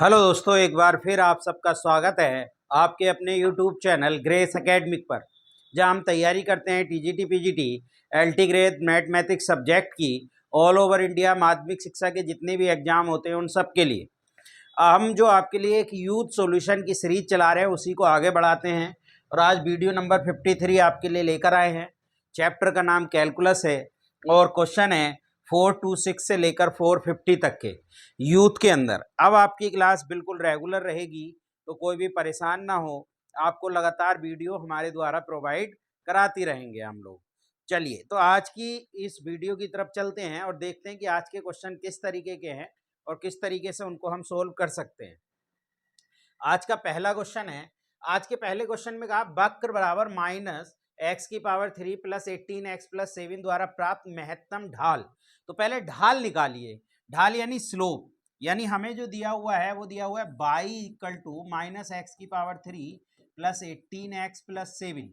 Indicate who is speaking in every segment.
Speaker 1: Hello दोस्तों, एक बार फिर आप सबका स्वागत है आपके अपने YouTube चैनल ग्रेस एकेडमिक पर, जहां हम तैयारी करते हैं TGT PGT LT grade mathematics subject की ऑल ओवर इंडिया माध्यमिक शिक्षा के जितने भी एग्जाम होते हैं उन सब के लिए हम जो आपके लिए एक यूथ सॉल्यूशन की सीरीज चला रहे हैं उसी को आगे बढ़ाते हैं। और आज वीडियो नंबर 53 आपके लिए लेकर आए हैं। चैप्टर का नाम कैलकुलस है और क्वेश्चन है 426 से लेकर 450 तक के यूथ के अंदर। अब आपकी क्लास बिल्कुल रेगुलर रहेगी, तो कोई भी परेशान ना हो, आपको लगातार वीडियो हमारे द्वारा प्रोवाइड कराती रहेंगे हम लोग। चलिए, तो आज की इस वीडियो की तरफ चलते हैं और देखते हैं कि आज के क्वेश्चन किस तरीके के हैं और किस तरीके से उनको हम सोल्व कर सकते हैं। आज का पहला क्वेश्चन है, आज के पहले क्वेश्चन में कहा वक्र बराबर माइनस एक्स की पावर 3 प्लस 18x प्लस 7 द्वारा प्राप्त महत्तम ढाल। तो पहले ढाल निकालिए। ढाल यानी स्लोप, यानी हमें जो दिया हुआ है वो दिया हुआ है y equal to minus x की पावर 3 प्लस 18x प्लस 7।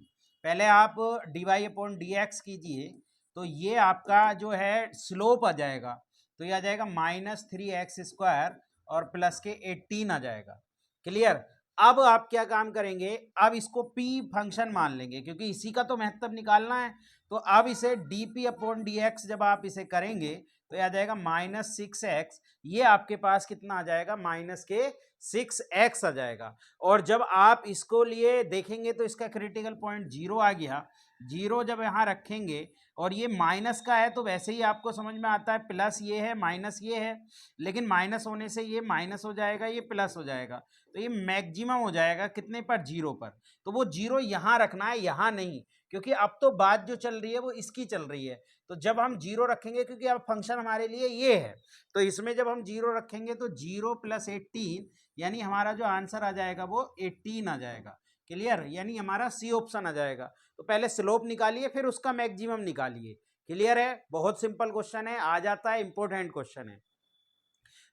Speaker 1: पहले आप dy अपॉन डी एक्स कीजिए, तो ये आपका जो है स्लोप आ जाएगा। तो ये आ जाएगा -3x² और प्लस के 18 आ जाएगा। क्लियर। अब आप क्या काम करेंगे, अब इसको p फंक्शन मान लेंगे क्योंकि इसी का तो महत्तम निकालना है। तो अब इसे dp अपॉन dx जब आप इसे करेंगे तो यह आ जाएगा -6x। ये आपके पास कितना आ जाएगा, -6x आ जाएगा। और जब आप इसको लिए देखेंगे तो इसका क्रिटिकल पॉइंट 0 आ गया। 0 जब यहाँ रखेंगे और ये माइनस का है तो वैसे ही आपको समझ में आता है, प्लस ये है माइनस ये है, लेकिन माइनस होने से ये माइनस हो जाएगा, ये प्लस हो जाएगा। तो ये मैक्सिमम हो जाएगा कितने पर, 0 पर। तो वो 0 यहाँ रखना है, यहाँ नहीं, क्योंकि अब तो बात जो चल रही है वो इसकी चल रही है। तो जब हम 0 रखेंगे, क्योंकि अब फंक्शन हमारे लिए ये है, तो इसमें जब हम 0 रखेंगे तो 0 प्लस 18, यानी हमारा जो आंसर आ जाएगा वो 18 आ जाएगा। क्लियर, यानी हमारा सी ऑप्शन आ जाएगा। तो पहले स्लोप निकालिए फिर उसका मैक्सिमम निकालिए। क्लियर है, बहुत सिंपल क्वेश्चन है, आ जाता है, इंपॉर्टेंट क्वेश्चन है।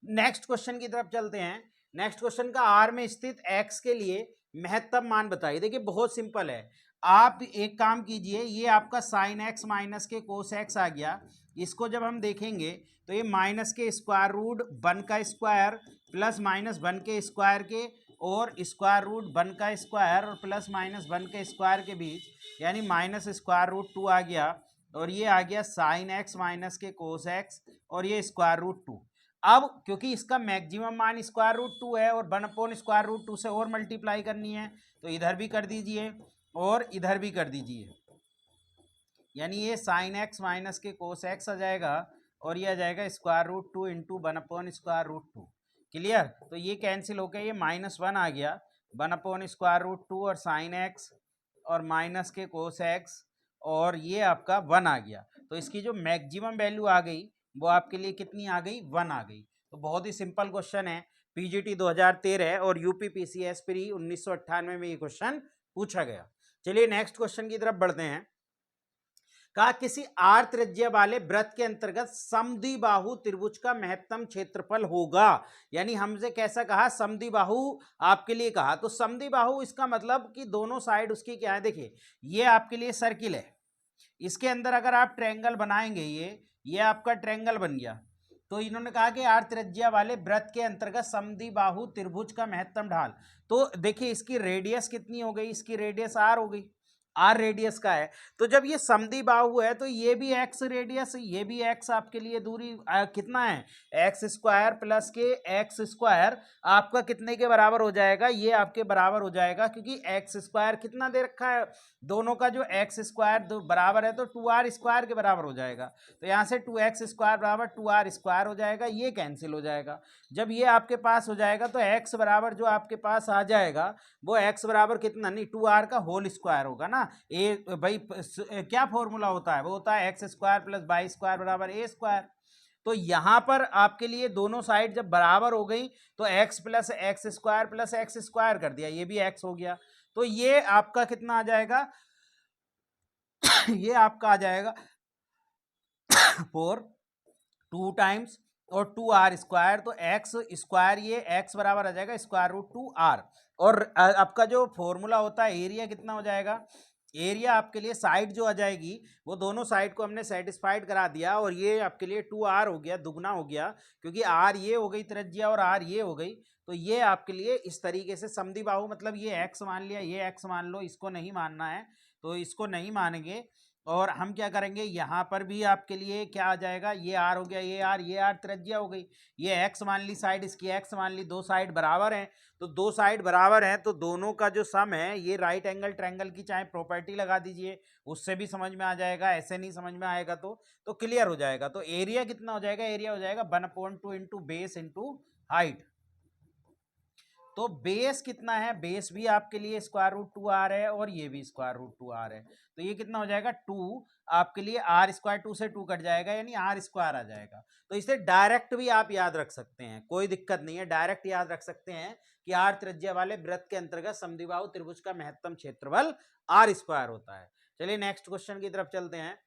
Speaker 1: नेक्स्ट क्वेश्चन की तरफ चलते हैं। नेक्स्ट क्वेश्चन का आर में स्थित एक्स के लिए महत्तम मान बताइए। देखिए बहुत सिंपल है, आप एक काम कीजिए, ये आपका साइन एक्स माइनस के कोस एक्स आ गया। इसको जब हम देखेंगे तो ये माइनस के स्क्वायर रूट 1 का स्क्वायर प्लस माइनस 1 के स्क्वायर के और स्क्वायर रूट 1 का स्क्वायर और प्लस माइनस 1 के स्क्वायर के बीच, यानी माइनस स्क्वायर रूट 2 आ गया। और ये आ गया साइन एक्स माइनस के कोस एक्स और ये स्क्वायर रूट 2। अब क्योंकि इसका मैक्सिमम मान स्क्वायर रूट 2 है और 1 अपॉन स्क्वायर रूट 2 से और मल्टीप्लाई करनी है, तो इधर भी कर दीजिए और इधर भी कर दीजिए, यानी ये साइन एक्स माइनस के कोस एक्स आ जाएगा और ये आ जाएगा square root 2 into 1 upon square root 2। Clear, तो ये कैंसिल होकर ये -1 आ गया, 1 अपॉन स्क्वायर रूट 2 और साइन एक्स और माइनस के कोस एक्स और ये आपका 1 आ गया। तो इसकी जो मैक्सिमम वैल्यू आ गई वो आपके लिए कितनी आ गई, 1 आ गई। तो बहुत ही सिंपल क्वेश्चन है, पीजीटी 2013 और यूपी पीसीएस प्री 1998 में ये क्वेश्चन पूछा गया। चलिए नेक्स्ट क्वेश्चन की तरफ बढ़ते हैं। कहा किसी आर त्रिज्या वाले वृत्त के अंतर्गत समद्विबाहु त्रिभुज का महत्तम क्षेत्रफल होगा। यानी हमसे कैसा कहा, समद्विबाहु आपके लिए कहा। तो समद्विबाहु इसका मतलब कि दोनों साइड उसकी क्या है, देखिए ये आपके लिए सर्किल है, इसके अंदर अगर आप ट्रायंगल बनाएंगे, ये आपका ट्रायंगल बन गया। तो इन्होंने कहा कि आर त्रिज्या वाले वृत्त के अंतर्गत समद्विबाहु त्रिभुज का महत्तम ढाल। तो देखिए इसकी रेडियस कितनी हो गई, इसकी रेडियस आर हो गई, आर रेडियस का है। तो जब ये समद्विबाहु है तो ये भी एक्स रेडियस, ये भी एक्स आपके लिए दूरी कितना है, एक्स स्क्वायर प्लस के एक्स स्क्वायर आपका कितने के बराबर हो जाएगा, ये आपके बराबर हो जाएगा, क्योंकि एक्स स्क्वायर कितना दे रखा है, दोनों का जो एक्स स्क्वायर बराबर है तो 2r स्क्वायर के बराबर हो जाएगा। तो यहाँ से 2x स्क्वायर बराबर 2r स्क्वायर हो जाएगा, ये कैंसिल हो जाएगा। जब ये आपके पास हो जाएगा तो x बराबर जो आपके पास आ जाएगा वो x बराबर कितना, नहीं 2r का होल स्क्वायर होगा ना। ए भाई क्या फॉर्मूला होता है, वो होता है x square plus y square बराबर ए स्क्वायर। तो यहां पर आपके लिए दोनों साइड जब बराबर हो गई तो x plus x square plus x square कर दिया, ये भी x हो गया। तो ये आपका कितना आ जाएगा ये आपका आ जाएगा 4 2 टाइम्स और 2r स्क्वायर, तो x स्क्वायर ये x बराबर आ जाएगा स्क्वायर रूट 2r। और आपका जो फॉर्मूला होता है एरिया कितना हो जाएगा, एरिया आपके लिए साइड जो आ जाएगी वो दोनों साइड को हमने सेटिस्फाइड करा दिया, और ये आपके लिए 2r हो गया, दुगना हो गया, क्योंकि r ये हो गई त्रिज्या और r ये हो गई। तो ये आपके लिए इस तरीके से समद्विबाहु, मतलब ये x मान लिया, ये x मान लो, इसको नहीं मानना है तो इसको नहीं मानेंगे। और हम क्या करेंगे, यहाँ पर भी आपके लिए क्या आ जाएगा, ये r हो गया, ये r त्रिज्या हो गई, ये x मान ली साइड, इसकी x मान ली, दो साइड बराबर हैं। तो दो साइड बराबर हैं तो दोनों का जो सम है, ये राइट एंगल ट्रायंगल की चाहे प्रॉपर्टी लगा दीजिए, उससे भी समझ में आ जाएगा। ऐसे नहीं समझ में आएगा तो क्लियर हो जाएगा। तो एरिया कितना हो जाएगा, एरिया हो जाएगा 1/2 इंटू बेस इंटू हाइट। तो बेस कितना है, बेस भी आपके लिए √2r है और ये भी √2r है। तो ये कितना हो जाएगा 2, आपके लिए r², 2 से 2 कट जाएगा, यानी r² आ जाएगा। तो इसे डायरेक्ट भी आप याद रख सकते हैं, कोई दिक्कत नहीं है, डायरेक्ट याद रख सकते हैं कि r त्रिज्या वाले वृत्त के अंतर्गत समद्विबाहु त्रिभुज का महत्तम क्षेत्रफल r² होता है। चलिए नेक्स्ट क्वेश्चन की तरफ चलते हैं।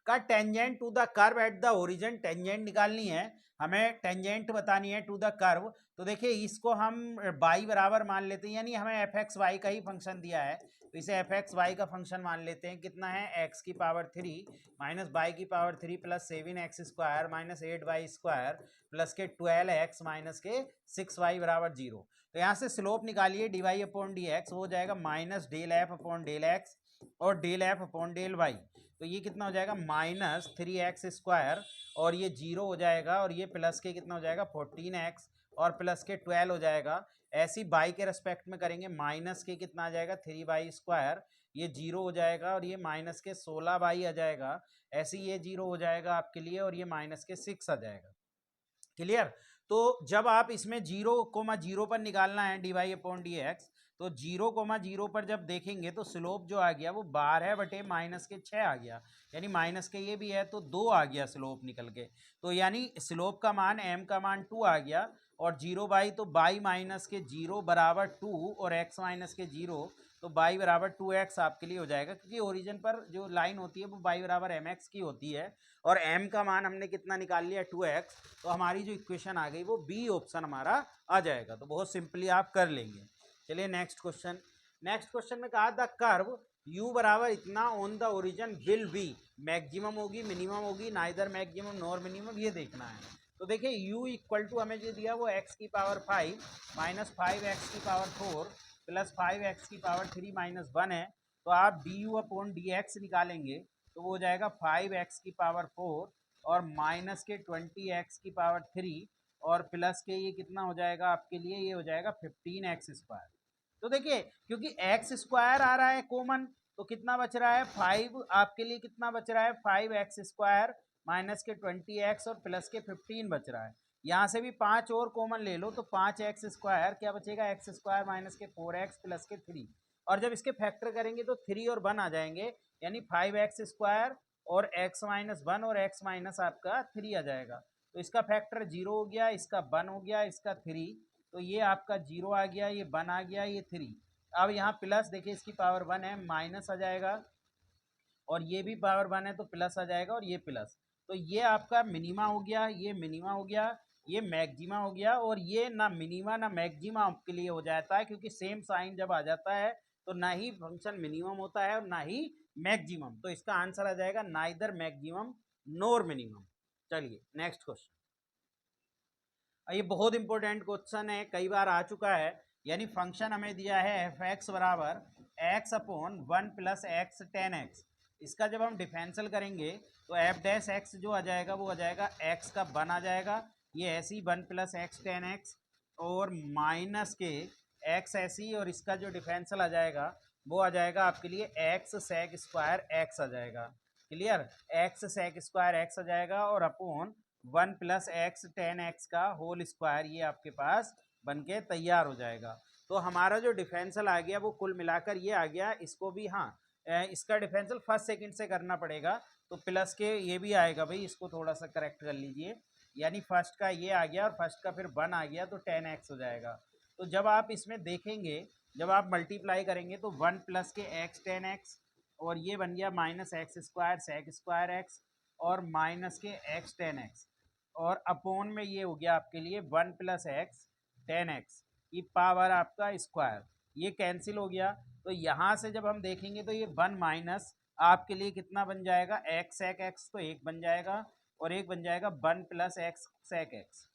Speaker 1: का tangent to the curve at the origin, tangent निकालनी है हमें, टेंजेंट बतानी है टू द कर्व। तो देखिए इसको हम y बराबर मान लेते हैं, यानी हमें fx y का ही फंक्शन दिया है, तो इसे fx y का फंक्शन मान लेते हैं। कितना है, x की पावर 3 माइनस y की power 3 plus 7x² minus 8y² plus के 12x माइनस के 6y बराबर 0। तो यहाँ से स्लोप निकालिए dy/dx, वो हो जाएगा minus del f upon del x और del f upon del y। तो ये कितना हो जाएगा -3x², और ये 0 हो जाएगा, और ये प्लस के कितना हो जाएगा 14x और प्लस के 12 हो जाएगा। ऐसी y के रेस्पेक्ट में करेंगे, माइनस के कितना आ जाएगा 3y², ये 0 हो जाएगा, और ये माइनस के 16y आ जाएगा। ऐसे ये 0 हो जाएगा आपके लिए, और ये माइनस के 6 आ जाएगा। क्लियर। तो जब आप इसमें 0,0 पर निकालना है dy/dx, तो 0,0 पर जब देखेंगे तो स्लोप जो आ गया वो 12/-6 आ गया, यानी माइनस के ये भी है तो 2 आ गया स्लोप निकल के। तो यानी स्लोप का मान m का मान 2 आ गया, और 0 तो बाई माइनस के 0 बराबर 2 और x माइनस के 0, तो y बराबर 2x आपके लिए हो जाएगा, क्योंकि ओरिजिन पर जो लाइन होती है वो y बराबर mx की होती है, और m का मान हमने कितना निकाल लिया 2x। तो हमारी जो इक्वेशन आ गई वो बी ऑप्शन हमारा आ जाएगा। तो बहुत सिंपली आप कर लेंगे। चलिए नेक्स्ट क्वेश्चन। नेक्स्ट क्वेश्चन में कहा था कर्व u बराबर इतना on the origin will be, maximum होगी मिनिमम होगी, नाइदर मैक्सिमम नॉर मिनिमम, ये देखना है। तो देखिए u इक्वल टू हमें जो दिया वो x की पावर 5 माइनस 5x की पावर 4 प्लस 5x की पावर 3 माइनस 1 है। तो आप du/dx निकालेंगे तो वो हो जाएगा 5x की पावर 4 और माइनस के 20x की पावर 3 और प्लस के ये कितना हो जाएगा आपके लिए, ये हो जाएगा 15x²। तो देखिए क्योंकि x² आ रहा है कॉमन, तो कितना बच रहा है 5, आपके लिए कितना बच रहा है 5x² माइनस के 20x और प्लस के 15 बच रहा है। यहाँ से भी 5 और कॉमन ले लो तो 5x² क्या बचेगा, x² माइनस के 4x प्लस के 3, और जब इसके फैक्टर करेंगे तो 3 और 1 आ जाएंगे, यानी 5x² और x-1 और x माइनस आपका 3 आ जाएगा। तो इसका फैक्टर 0 हो गया, इसका 1 हो गया, इसका 3, तो ये आपका 0 आ गया, ये 1 आ गया, ये 3। अब यहाँ प्लस देखिए इसकी पावर 1 है, माइनस आ जाएगा, और ये भी पावर 1 है तो प्लस आ जाएगा, और ये प्लस। तो ये आपका मिनिमा हो गया, ये मिनिमा हो गया, ये मैक्सिमा हो गया, और ये ना मिनिमा ना मैक्सिमा आपके लिए हो जाता है, क्योंकि सेम साइन जब आ जाता है तो ना ही फंक्शन मिनिमम होता है और ना ही मैक्सिमम। तो इसका आंसर आ जाएगा नाइदर मैक्सिमम नोर मिनिमम। चलिए नेक्स्ट क्वेश्चन। ये बहुत इंपॉर्टेंट क्वेश्चन है, कई बार आ चुका है। यानी फंक्शन हमें दिया है f(x) बराबर x/1 plus x tan x। इसका जब हम डिफरेंशियल करेंगे तो f' जो आ जाएगा वो आ जाएगा x का 1 आ जाएगा, ये ऐसे ही 1 प्लस x tan x और माइनस के x ऐसे ही, और इसका जो डिफरेंशियल आ जाएगा वो आ जाएगा आपके लिए x sec² x आ जाएगा। क्लियर, x sec² x आ जाएगा, और upon 1 plus x ten x का होल स्क्वायर, ये आपके पास बन के तैयार हो जाएगा। तो हमारा जो डिफरेंशियल आ गया वो कुल मिलाकर ये आ गया। इसको भी हाँ इसका डिफरेंशियल फर्स्ट सेकंड से करना पड़ेगा, तो प्लस के ये भी आएगा भाई, इसको थोड़ा सा करेक्ट कर लीजिए। यानी फर्स्ट का ये आ गया और फर्स्ट का फिर 1 आ गया, तो 10x हो जाएगा। तो जब आप इसमें देखेंगे, जब आप मल्टीप्लाई करेंगे तो 1 प्लस के x 10x, और ये बन गया माइनस x² sec² x और माइनस के x 10x, और अपोन में ये हो गया आपके लिए 1 प्लस एक्स 10x की पावर आपका स्क्वायर। ये कैंसिल हो गया। तो यहाँ से जब हम देखेंगे तो ये 1 माइनस आपके लिए कितना बन जाएगा, एक्स सेक एक्स, तो 1 बन जाएगा, और एक बन जाएगा 1 plus x sec x.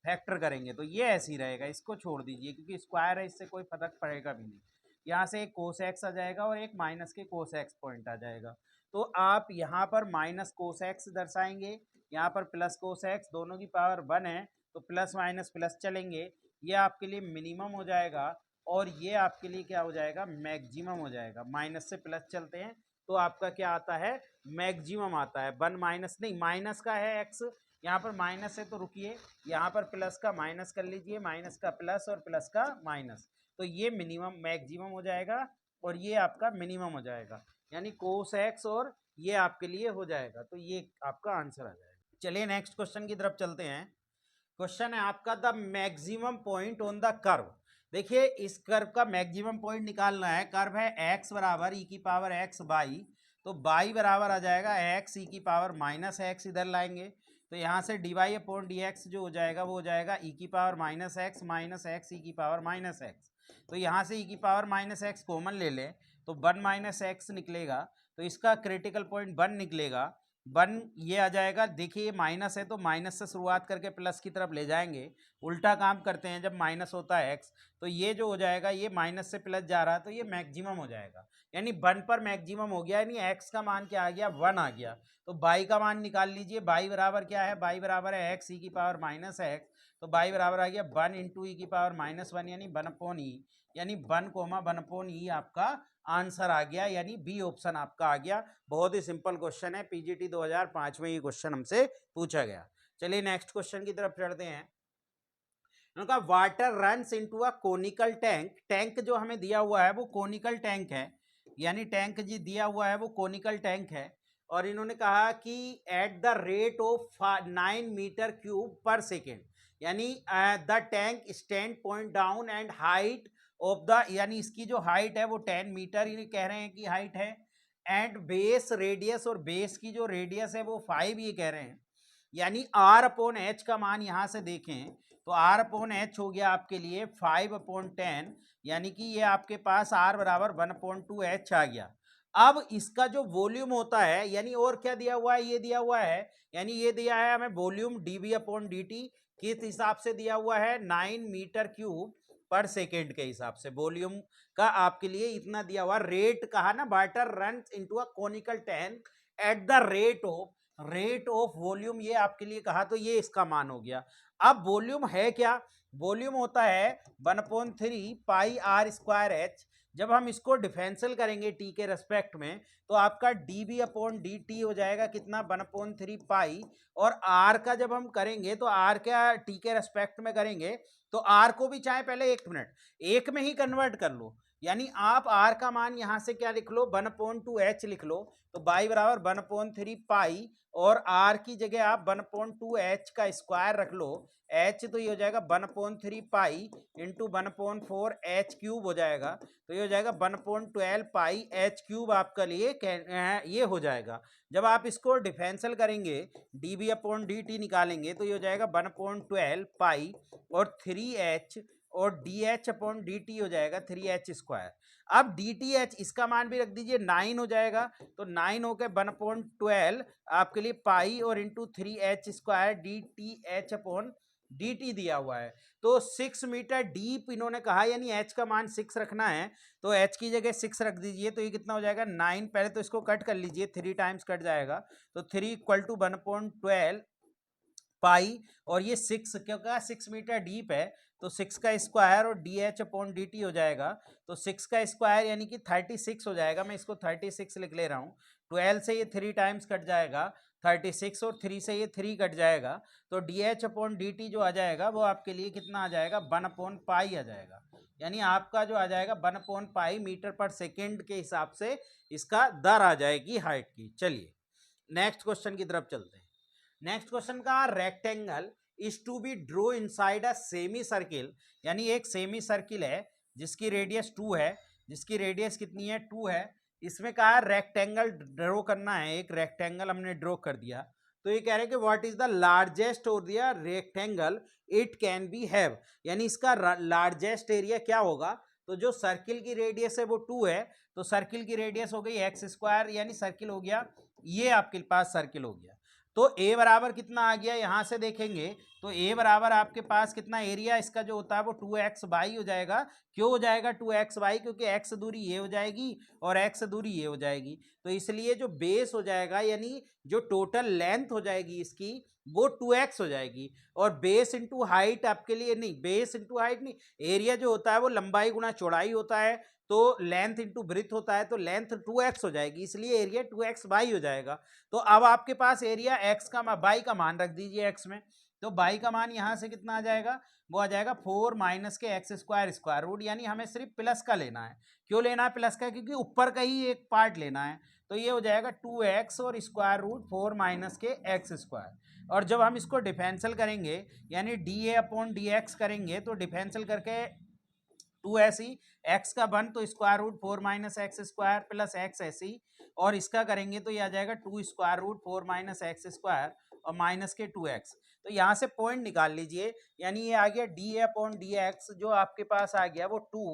Speaker 1: Factor करेंगे तो ये ऐसे ही रहेगा, इसको छोड़ दीजिए क्योंकि स्क्वायर है, इससे कोई फर्क पड़ेगा भी नहीं। यहाँ से एक कोस एक्स आ जाएगा और एक माइनस के कोस एक्स पॉइंट आ जाएगा। तो आप यहाँ पर माइनस कोस एक्स दर्शाएंगे, यहाँ पर प्लस कोस एक्स, दोनों की पावर 1 है तो प्लस माइनस प्लस चलेंगे, ये आपके लिए मिनिमम हो जाएगा और ये आपके लिए क्या हो जाएगा, मैक्सिमम हो जाएगा। माइनस से प्लस चलते हैं तो आपका क्या आता है, मैक्सिमम आता है। 1 माइनस नहीं, माइनस का है एक्स, यहाँ पर माइनस है तो रुकिए, यहाँ पर प्लस का माइनस कर लीजिए, माइनस का प्लस और प्लस का माइनस, तो ये मिनिमम मैक्सिमम हो जाएगा और ये आपका मिनिमम हो जाएगा, यानी कोस एक्स, और ये आपके लिए हो जाएगा। तो ये आपका आंसर आ जाएगा। चलिए नेक्स्ट क्वेश्चन की तरफ चलते हैं। क्वेश्चन है आपका the maximum point on the curve. देखिए इस कर्व का मैक्सिमम पॉइंट निकालना है। कर्व है x बराबर ई की पावर x बाई, तो बाई बराबर आ जाएगा x ई की पावर माइनस एक्स, इधर लाएंगे तो यहाँ से d y upon d x जो हो जाएगा वो हो जाएगा ई की पावर माइनस एक्स ई की पावर माइनस एक्स। तो यहाँ से ई की पावर माइनस एक्स कॉमन ले लें तो 1 माइनस एक्स निकलेगा, तो इसका क्रिटिकल पॉइंट 1 निकलेगा। 1 ये आ जाएगा, देखिए ये माइनस है तो माइनस से शुरुआत करके प्लस की तरफ ले जाएंगे, उल्टा काम करते हैं जब माइनस होता है एक्स, तो ये जो हो जाएगा ये माइनस से प्लस जा रहा है तो ये मैक्सिमम हो जाएगा, यानी 1 पर मैक्सिमम हो गया, यानी एक्स का मान क्या आ गया, 1 आ गया। तो बाई का मान निकाल लीजिए, बाई बराबर क्या है, बाई बराबर है एक्स ई की पावर माइनस एक्स, तो बाई बराबर आ गया 1 इंटू ई की पावर माइनस 1, यानी 1 अपॉन ई, यानी 1 अपॉन ई आपका आंसर आ गया, यानी बी ऑप्शन आपका आ गया। बहुत ही सिंपल क्वेश्चन है, पीजीटी 2005 में ये क्वेश्चन हमसे पूछा गया। चलिए नेक्स्ट क्वेश्चन की तरफ चढ़ते हैं। उनका water runs into a conical tank, tank जो हमें दिया हुआ है वो कोनिकल टैंक है, यानी टैंक जी दिया हुआ है वो कोनिकल टैंक है, और इन्होंने कहा कि at the rate of 9 metre cube पर सेकेंड, यानी the tank stand point down and height of the, यानी इसकी जो हाइट है वो 10 मीटर ये कह रहे हैं कि हाइट है, एंड बेस रेडियस, और बेस की जो रेडियस है वो 5 ये कह रहे हैं, यानी आर अपॉन एच का मान यहां से देखें तो आर अपॉन एच हो गया आपके लिए 5/10, यानी कि ये आपके पास आर बराबर 1/2 एच आ गया। अब इसका जो वॉल्यूम होता है, यानी और क्या दिया हुआ है, ये दिया हुआ है, यानी ये दिया है हमें वॉल्यूम डीवी अपॉन डी, किस हिसाब से दिया हुआ है, 9 मीटर क्यूब पर सेकेंड के हिसाब से वॉल्यूम का आपके लिए इतना दिया हुआ। रेट कहा ना, water run into a conical tank eight the rate of volume, ये आपके लिए कहा, तो ये इसका मान हो गया। अब वॉल्यूम है क्या, वॉल्यूम होता है 1/3 पाई आर स्क्वायर एच। जब हम इसको डिफरेंशियल करेंगे टी के रेस्पेक्ट में तो आपका d b upon d t हो जाएगा कितना, 1/3 पाई, और आर का जब हम करेंगे तो आर क्या टी के रेस्पेक्ट में करेंगे तो आर को भी चाहे पहले 1 मिनट एक में ही कन्वर्ट कर लो, यानी आप आर का मान यहां से क्या लिख लो, 1/2 एच लिख लो, तो बाई बराबर 1/3 पाई, और आर की जगह आप 1/2 एच का स्क्वायर रख लो, एच तो ये हो जाएगा 1/3 पाई इंटू 1/4 एच क्यूब हो जाएगा, तो ये हो जाएगा 1/12 पाई एच क्यूब आपका लिए ये हो जाएगा। जब आप इसको डिफरेंशियल करेंगे d b upon d t निकालेंगे तो ये हो जाएगा 1/12 पाई और 3h, और D H upon d t हो जाएगा 3h स्क्वायर। अब डी टी एच इसका मान भी रख दीजिए 9 हो जाएगा, तो 9 हो के 1/12 आपके लिए पाई और into 3h square D T H upon d T दिया हुआ है। तो 6 मीटर डीप इन्होंने कहा, यानी h का मान 6 रखना है, तो h की जगह 6 रख दीजिए, तो ये कितना हो जाएगा 9, पहले तो इसको कट कर लीजिए, 3 टाइम्स कट जाएगा, तो 3 = 1/12 पाई, और ये 6 क्योंकि 6 मीटर डीप है तो 6 का स्क्वायर और D H upon d t हो जाएगा, तो 6 का स्क्वायर यानी कि 36 हो जाएगा, मैं इसको 36 लिख ले रहा हूँ। 12 से ये 3 टाइम्स कट जाएगा 36, और 3 से ये 3 कट जाएगा, तो D H upon d T जो आ जाएगा वो आपके लिए कितना आ जाएगा, 1/पाई आ जाएगा, यानी आपका जो आ जाएगा 1/पाई मीटर पर सेकेंड के हिसाब से इसका दर आ जाएगी हाइट की। चलिए नेक्स्ट क्वेश्चन की तरफ चलते हैं। नेक्स्ट क्वेश्चन का, rectangle is to be draw inside a semi circle, यानी एक सेमी सर्किल है जिसकी रेडियस 2 है, जिसकी रेडियस कितनी है, 2 है, इसमें कहा रेक्टेंगल ड्रॉ करना है, एक रेक्टेंगल हमने ड्रॉ कर दिया, तो ये कह रहे हैं कि व्हाट इज द लार्जेस्ट और rectangle it can be have, यानी इसका लार्जेस्ट एरिया क्या होगा, तो जो सर्किल की रेडियस है वो 2 है, तो सर्किल की रेडियस हो गई एक्स स्क्वायर, यानी सर्किल हो गया, ये आपके पास सर्किल हो गया। तो ए बराबर कितना आ गया, यहां से देखेंगे तो ए बराबर आपके पास कितना, एरिया इसका जो होता है वो 2x बाई हो जाएगा। क्यों हो जाएगा 2x बाई, क्योंकि x दूरी ये हो जाएगी और x दूरी ये हो जाएगी, तो इसलिए जो बेस हो जाएगा यानी जो टोटल लेंथ हो जाएगी इसकी वो 2x हो जाएगी। और बेस इंटू हाइट आपके लिए नहीं, बेस इंटू हाइट नहीं, एरिया जो होता है वो लंबाई गुना चौड़ाई होता है, तो लेंथ इंटू ब्रिथ होता है, तो लेंथ 2x हो जाएगी, इसलिए एरिया 2x बाई हो जाएगा। तो अब आपके पास एरिया x का बाई का मान रख दीजिए x में, तो बाई का मान यहां से कितना आ जाएगा, वो आ जाएगा 4 माइनस के एक्स स्क्वायर स्क्वायर रूट, यानी हमें सिर्फ प्लस का लेना है। क्यों लेना है प्लस का, क्योंकि ऊपर का ही एक पार्ट लेना है, तो ये हो जाएगा 2x और स्क्वायर रूट 4 माइनस के एक्स स्क्वायर। और जब हम इसको डिफरेंशियल करेंगे यानी dA अपॉन dx करेंगे, तो डिफरेंशियल करके 2 ऐसी x का 1 तो square root 4 minus x square plus x ऐसी, और इसका करेंगे तो ये आ जाएगा 2 square root 4 minus x square और माइनस के 2x। तो यहाँ से पॉइंट निकाल लीजिए, यानी ये आ गया डी अपॉन डी एक्स, जो आपके पास आ गया वो 2,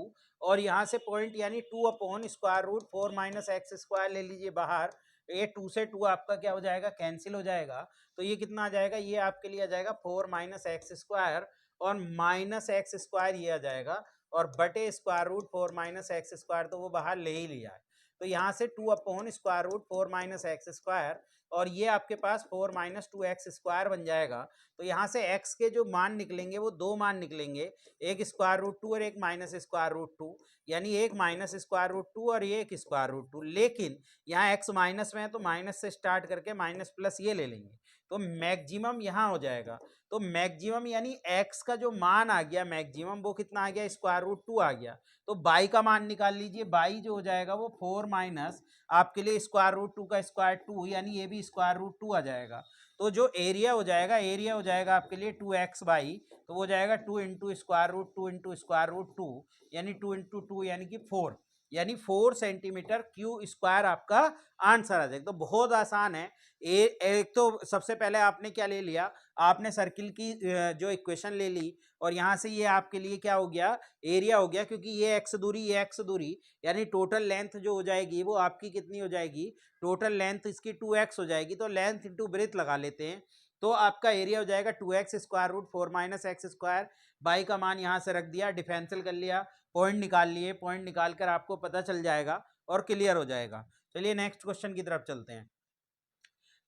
Speaker 1: और यहाँ से पॉइंट यानी 2 upon square root 4 minus x square ले लीजिए बाहर, ये 2 से 2 आपका क्या हो जाएगा, कैंसिल हो जाएगा, तो ये कितना आ जाएगा, ये आपके लिए आ जाएगा 4 माइनस एक्स स्क्वायर और माइनस एक्स स्क्वायर ये आ जाएगा, और बटे square root 4 minus x square तो वो बाहर ले ही लिया है, तो यहाँ से 2 upon square root 4 minus x square, और ये आपके पास 4 माइनस 2x स्क्वायर बन जाएगा। तो यहाँ से x के जो मान निकलेंगे वो दो मान निकलेंगे, एक स्क्वायर रूट 2 और एक माइनस स्क्वायर रूट 2, यानी एक माइनस स्क्वायर रूट 2 और ये एक स्क्वायर रूट 2, लेकिन यहाँ x माइनस में है तो माइनस से स्टार्ट करके माइनस प्लस ये ले लेंगे, तो मैक्सिमम यहाँ हो जाएगा। तो मैक्सिमम यानी x का जो मान आ गया मैक्सिमम वो कितना आ गया, स्क्वायर रूट 2 आ गया, तो बाई का मान निकाल लीजिए, बाई जो हो जाएगा वो 4 माइनस आपके लिए स्क्वायर रूट 2 का स्क्वायर 2, यानी ये भी स्क्वायर रूट 2 आ जाएगा। तो जो एरिया हो जाएगा, एरिया हो जाएगा आपके लिए 2x बाई, तो वो जाएगा 2 into square root 2 into square root 2, यानी 2 इंटू 2 यानी कि 4, यानी 4 सेंटीमीटर क्यू स्क्वायर आपका आंसर आ जाएगा। तो बहुत आसान है। एक तो सबसे पहले आपने क्या ले लिया, आपने सर्किल की जो इक्वेशन ले ली, और यहाँ से ये आपके लिए क्या हो गया, एरिया हो गया, क्योंकि ये एक्स दूरी ये एक्स दूरी, यानी टोटल लेंथ जो हो जाएगी वो आपकी कितनी हो जाएगी, टोटल लेंथ इसकी 2x हो जाएगी, तो लेंथ इंटू ब्रेथ लगा लेते हैं, तो आपका एरिया हो जाएगा 2x square root 4 minus x square, by का मान यहाँ से रख दिया, डिफरेंशियल कर लिया, पॉइंट निकाल लिए, पॉइंट निकाल कर आपको पता चल जाएगा और क्लियर हो जाएगा। चलिए नेक्स्ट क्वेश्चन की तरफ चलते हैं।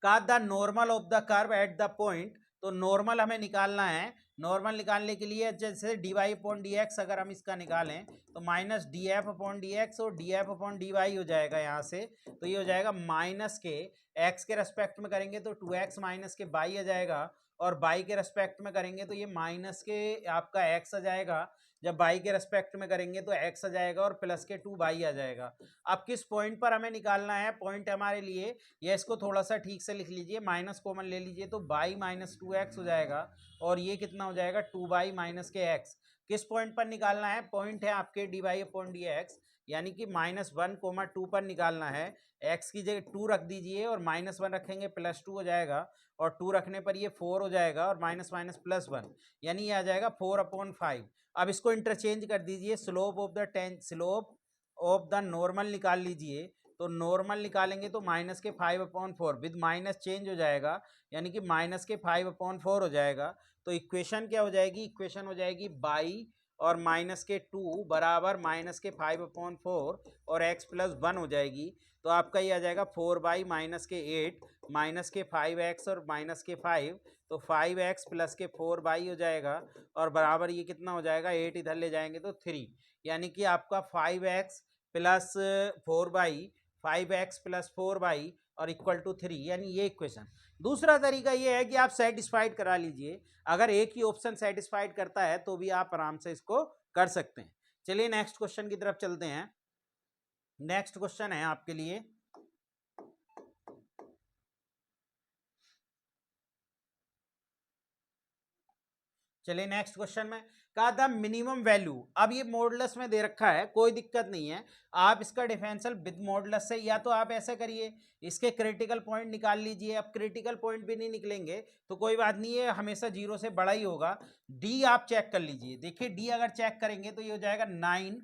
Speaker 1: का the normal of the curve at the point, तो नॉर्मल हमें निकालना है, नॉर्मल निकालने के लिए जैसे d y upon d x अगर हम इसका निकालें तो minus d f upon d x और d f upon d y हो जाएगा यहाँ से, तो ये हो जाएगा माइनस के एक्स के रेस्पेक्ट में करेंगे तो 2x माइनस के बाई आ जाएगा, और बाई के रेस्पेक्ट में करेंगे तो ये माइनस के आपका x आ जाएगा, जब बाई के रेस्पेक्ट में करेंगे तो x आ जाएगा और प्लस के 2 बाई आ जाएगा। अब किस पॉइंट पर हमें निकालना है, पॉइंट हमारे लिए या इसको थोड़ा सा ठीक से लिख लीजिए, माइनस कॉमन ले लीजिए तो बाई माइनस 2x हो जाएगा, और ये कितना हो जाएगा 2 बाई माइनस के x। किस पॉइंट पर निकालना है, पॉइंट है आपके d y upon d x, यानी कि -1, 2 पर निकालना है, x की जगह 2 रख दीजिए और -1 रखेंगे +2 हो जाएगा, और 2 रखने पर ये 4 हो जाएगा और माइनस माइनस +1, यानी ये आ जाएगा 4/5। अब इसको इंटरचेंज कर दीजिए, स्लोप ऑफ द नॉर्मल निकाल लीजिए, तो नॉर्मल निकालेंगे तो माइनस के 5/4 विद माइनस चेंज हो जाएगा, यानी कि माइनस के 5/4 हो जाएगा। तो इक्वेशन क्या हो जाएगी, इक्वेशन हो जाएगी बाई और माइनस के 2 बराबर माइनस के 5/4 और x + 1 हो जाएगी, तो आपका ये आ जाएगा 4 बाई माइनस के 8 माइनस के 5x और माइनस के 5, तो 5x प्लस के 4 बाई हो जाएगा, और बराबर ये कितना हो जाएगा 8 इधर ले जाएंगे तो 3, यानी कि आपका 5x plus 4 by 5x plus 4 by और इक्वल टू 3, यानी ये इक्वेशन। दूसरा तरीका ये है कि आप सेटिस्फाइड करा लीजिए, अगर एक ही ऑप्शन सेटिस्फाइड करता है तो भी आप आराम से इसको कर सकते हैं। चलिए नेक्स्ट क्वेश्चन की तरफ चलते हैं। नेक्स्ट क्वेश्चन है आपके लिए, चलिए नेक्स्ट क्वेश्चन में कहा था मिनिमम वैल्यू, अब ये मॉडुलस में दे रखा है, कोई दिक्कत नहीं है, आप इसका डिफरेंशियल विद मॉडुलस से, या तो आप ऐसे करिए इसके क्रिटिकल पॉइंट निकाल लीजिए, अब क्रिटिकल पॉइंट भी नहीं निकलेंगे तो कोई बात नहीं है, हमेशा 0 से बड़ा ही होगा। डी आप चेक कर लीजिए, देखिए डी अगर चेक करेंगे तो ये हो जाएगा 9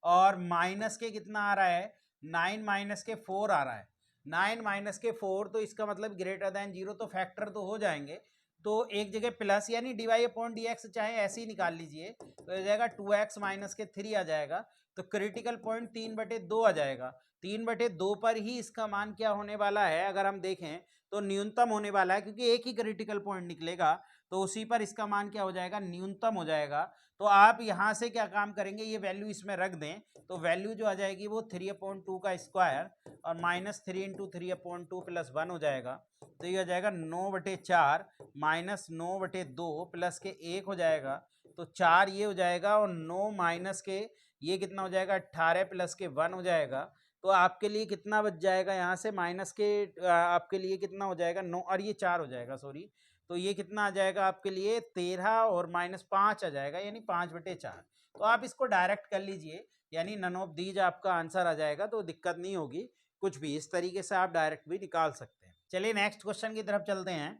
Speaker 1: और माइनस के कितना आ रहा है, 9 माइनस के 4 आ रहा है, 9 माइनस के 4, तो इसका मतलब ग्रेटर देन 0, तो फैक्टर तो हो जाएंगे, तो एक जगह प्लस यानी dy अपॉन dx चाहे ऐसे ही निकाल लीजिए, तो हो जाएगा 2x माइनस के 3 आ जाएगा, तो क्रिटिकल पॉइंट 3/2 आ जाएगा। 3/2 पर ही इसका मान क्या होने वाला है, अगर हम देखें तो न्यूनतम होने वाला है, क्योंकि एक ही क्रिटिकल पॉइंट निकलेगा, तो उसी पर इसका मान क्या हो जाएगा, न्यूनतम हो जाएगा। तो आप यहाँ से क्या काम करेंगे, ये वैल्यू इसमें रख दें, तो वैल्यू जो आ जाएगी वो 3/2 का स्क्वायर और माइनस 3 इंटू 3/2 प्लस 1 हो जाएगा, तो ये हो जाएगा 9/4 माइनस 9/2 प्लस के 1 हो जाएगा, तो 4 ये हो जाएगा, और 9 माइनस के ये कितना हो जाएगा, 18 प्लस के 1 हो जाएगा, तो आपके लिए कितना बच जाएगा, यहाँ से माइनस के आपके लिए कितना हो जाएगा, 9 और ये 4 हो जाएगा, सॉरी, तो ये कितना आ जाएगा आपके लिए 13 और माइनस 5 आ जाएगा, यानी 5/4। तो आप इसको डायरेक्ट कर लीजिए, यानी नन ऑफ दीज आपका आंसर आ जाएगा, तो दिक्कत नहीं होगी कुछ भी, इस तरीके से आप डायरेक्ट भी निकाल सकते हैं। चलिए नेक्स्ट क्वेश्चन की तरफ चलते हैं।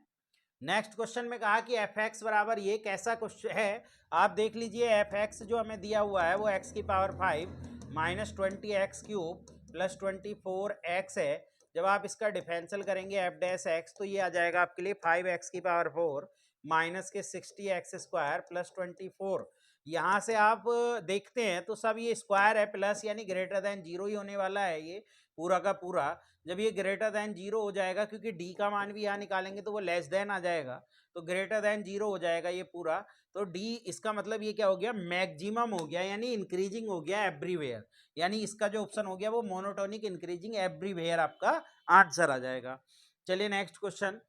Speaker 1: नेक्स्ट क्वेश्चन में कहा कि एफ एक्स बराबर, ये कैसा क्वेश्चन है, आप देख लीजिए, एफ एक्स जो हमें दिया हुआ है वो एक्स की power 5 minus 20x³ plus 24x है। जब आप इसका डिफरेंशियल करेंगे एफ डैश एक्स, तो ये आ जाएगा आपके लिए 5x की पावर 4 माइनस के 60x² प्लस 24। यहाँ से आप देखते हैं तो सब ये स्क्वायर है, प्लस यानी ग्रेटर देन 0 ही होने वाला है ये पूरा का पूरा। जब ये ग्रेटर देन 0 हो जाएगा, क्योंकि डी का मान भी यहाँ निकालेंगे तो वो लेस देन आ जाएगा, तो ग्रेटर देन 0 हो जाएगा ये पूरा, तो डी इसका मतलब ये क्या हो गया, मैक्सिमम हो गया, यानी इंक्रीजिंग हो गया एवरीवेयर, यानी इसका जो ऑप्शन हो गया वो मोनोटोनिक इंक्रीजिंग एवरीवेयर आपका आंसर आ जाएगा। चलिए next question,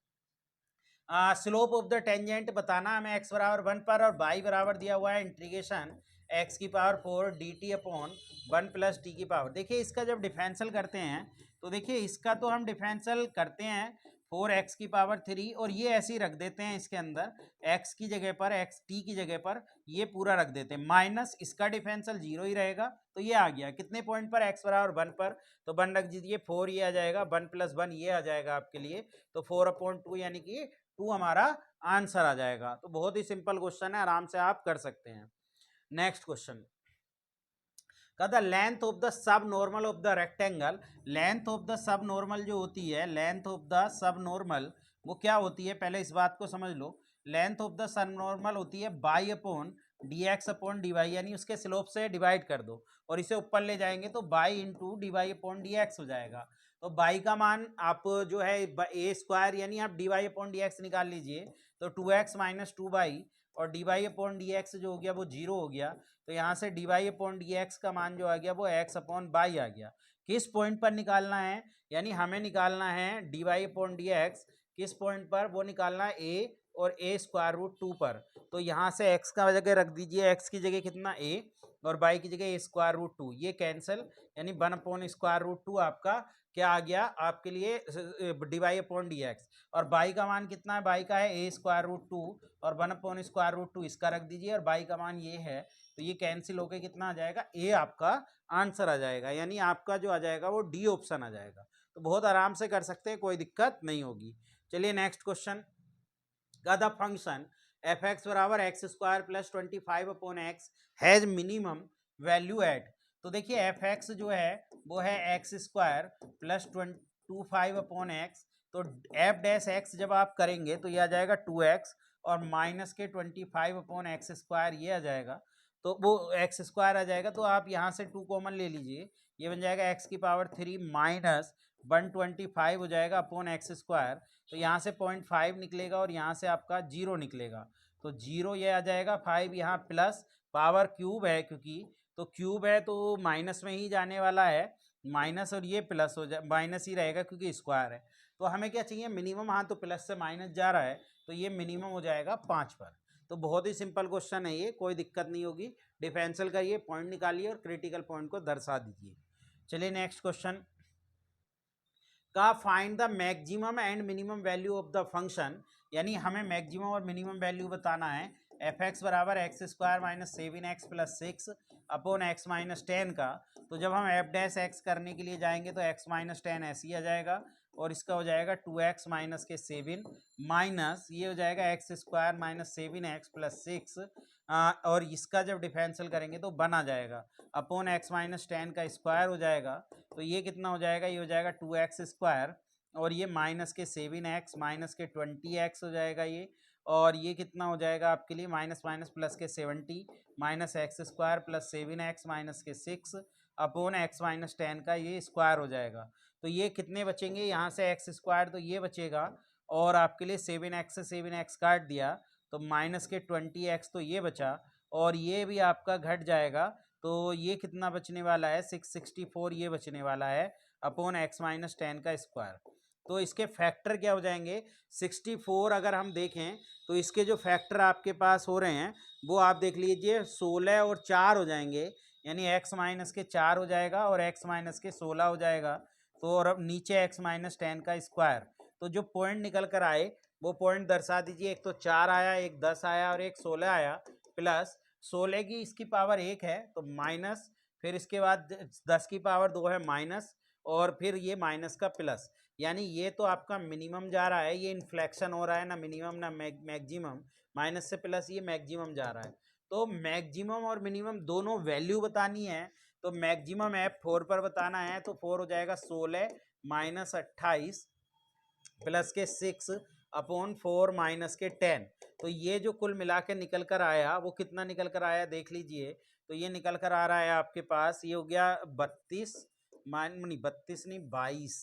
Speaker 1: slope of the tangent बताना हमें, x बराबर 1 पर और y बराबर दिया हुआ है इंटीग्रेशन x की power 4 dt upon 1 plus t की पावर। देखिए इसका जब डिफरेंशियल करते हैं, तो देखिए इसका तो हम डिफरेंशियल करते हैं 4x की पावर 3, और ये ऐसे ही रख देते हैं इसके अंदर, x की जगह पर x t की जगह पर ये पूरा रख देते हैं, माइनस इसका डिफरेंशियल 0 ही रहेगा, तो ये आ गया कितने पॉइंट पर, x बराबर 1 पर, तो 1 रख दीजिए, 4 ये आ जाएगा, 1 प्लस 1 ये आ जाएगा आपके लिए, तो 4/2 यानी कि 2 हमारा आंसर आ जाएगा। तो बहुत ही सिंपल क्वेश्चन है, आराम से आप कर सकते हैं। Next question, the length of the sub normal of the rectangle, length of the sub normal जो होती है, length of the sub normal वो क्या होती है, पहले इस बात को समझ लो, length of the sub normal होती है by upon dx upon dy, यानी उसके स्लोप से डिवाइड कर दो और इसे ऊपर ले जाएंगे तो by into dy upon dx हो जाएगा। तो बाई का मान आप जो है ए स्क्वायर, यानी आप dy अपॉन dx निकाल लीजिए, तो 2x माइनस 2y और dy अपॉन dx जो हो गया वो 0 हो गया, तो यहाँ से dy अपॉन dx का मान जो आ गया वो x अपॉन बाई आ गया। किस पॉइंट पर निकालना है, यानी हमें निकालना है dy अपॉन dx किस पॉइंट पर, वो निकालना है a और a स्क्वायर रूट 2 पर, तो यहाँ से x का जगह रख दीजिए, x की जगह कितना a और y की जगह a स्क्वायर रूट 2, ये कैंसिल, यानी 1 अपॉन स्क्वायर रूट 2 आपका क्या आ गया आपके लिए dy अपॉन dx, और y का मान कितना है, y का है a स्क्वायर रूट 2 और 1 अपॉन स्क्वायर रूट 2 इसका रख दीजिए, और y का मान ये है, तो ये कैंसिल होकर कितना आ जाएगा, a आपका आंसर आ जाएगा, यानी आपका जो आ जाएगा वो डी ऑप्शन आ जाएगा। तो बहुत आराम से कर सकते हैं, कोई दिक्कत नहीं होगी। चलिए नेक्स्ट क्वेश्चन, का द फंक्शन एफ एक्स बराबर x square plus 25 upon x has minimum value at, तो देखिए एफ एक्स जो है वो है x square plus 25 upon x, तो एफ डैश एक्स जब आप करेंगे तो ये आ जाएगा 2x और माइनस के 25 अपॉन एक्स स्क्वायर ये आ जाएगा, तो वो एक्स स्क्वायर आ जाएगा, तो आप यहाँ से 2 कॉमन ले लीजिए, ये बन जाएगा एक्स की पावर 3 माइनस 125 हो जाएगा अपॉन एक्स स्क्वायर, तो यहाँ से 0.5 निकलेगा और यहाँ से आपका 0 निकलेगा, तो 0 ये आ जाएगा, 5 यहाँ प्लस पावर क्यूब है, क्योंकि तो क्यूब है तो माइनस में ही जाने वाला है, माइनस और ये प्लस हो जाए, माइनस ही रहेगा क्योंकि स्क्वायर है, तो हमें क्या चाहिए मिनिमम, हाँ तो प्लस से माइनस जा रहा है तो ये मिनिमम हो जाएगा 5 पर। तो बहुत ही सिंपल क्वेश्चन है ये, कोई दिक्कत नहीं होगी, डिफरेंशियल करिए, पॉइंट निकालिए और क्रिटिकल पॉइंट को दर्शा दीजिए। चलिए नेक्स्ट क्वेश्चन, का find the maximum and minimum value of the function, यानी हमें मैक्सिमम और मिनिमम वैल्यू बताना है एफ एक्स बराबर x square minus 7x plus 6 upon x minus 10 का, तो जब हम एफ डैश एक्स करने के लिए जाएंगे तो एक्स माइनस 10 ऐसे ही आ जाएगा और इसका हो जाएगा 2x माइनस के 7 माइनस ये हो जाएगा x square minus 7x plus 6 और इसका जब डिफरेंशियल करेंगे तो 1 आ जाएगा अपॉन एक्स माइनस 10 का स्क्वायर हो जाएगा, तो ये कितना हो जाएगा, ये हो जाएगा 2x स्क्वायर और ये माइनस के 7x माइनस के 20x हो जाएगा ये, और ये कितना हो जाएगा आपके लिए माइनस माइनस प्लस के 70 minus x square plus 7x minus के 6 अपॉन एक्स माइनस 10 का ये स्क्वायर हो जाएगा। तो ये कितने बचेंगे, यहाँ से एक्स स्क्वायर तो ये बचेगा और आपके लिए 7x से 7x काट दिया तो माइनस के 20x तो ये बचा और ये भी आपका घट जाएगा, तो ये कितना बचने वाला है 664 ये बचने वाला है अपॉन एक्स माइनस 10 का स्क्वायर। तो इसके फैक्टर क्या हो जाएंगे 64, अगर हम देखें तो इसके जो फैक्टर आपके पास हो रहे हैं वो आप देख लीजिए 16 और 4 हो जाएंगे, यानी x माइनस के 4 हो जाएगा और x माइनस के 16 हो जाएगा। तो और अब नीचे x माइनस 10 का स्क्वायर, तो जो पॉइंट निकल कर आए वो पॉइंट दर्शा दीजिए, एक तो 4 आया, एक 10 आया और एक 16 आया, प्लस 16 की इसकी पावर 1 है तो माइनस, फिर इसके बाद 10 की पावर 2 है माइनस और फिर ये माइनस का प्लस, यानी ये तो आपका मिनिमम जा रहा है, ये इन्फ्लेक्शन हो रहा है ना मिनिमम ना मैक्सिमम, माइनस से प्लस ये मैक्सिमम जा रहा है। तो मैक्सिमम और मिनिमम दोनों वैल्यू बतानी है, तो मैक्सिमम है 4 पर बताना है, तो 4 हो जाएगा 16 माइनस 28 प्लस के 6 अपॉन 4 माइनस के 10। तो ये जो कुल मिला के निकल कर आया वो कितना निकल कर आया देख लीजिए, तो ये निकल कर आ रहा है आपके पास, ये हो गया 32 नहीं 32 नहीं 22,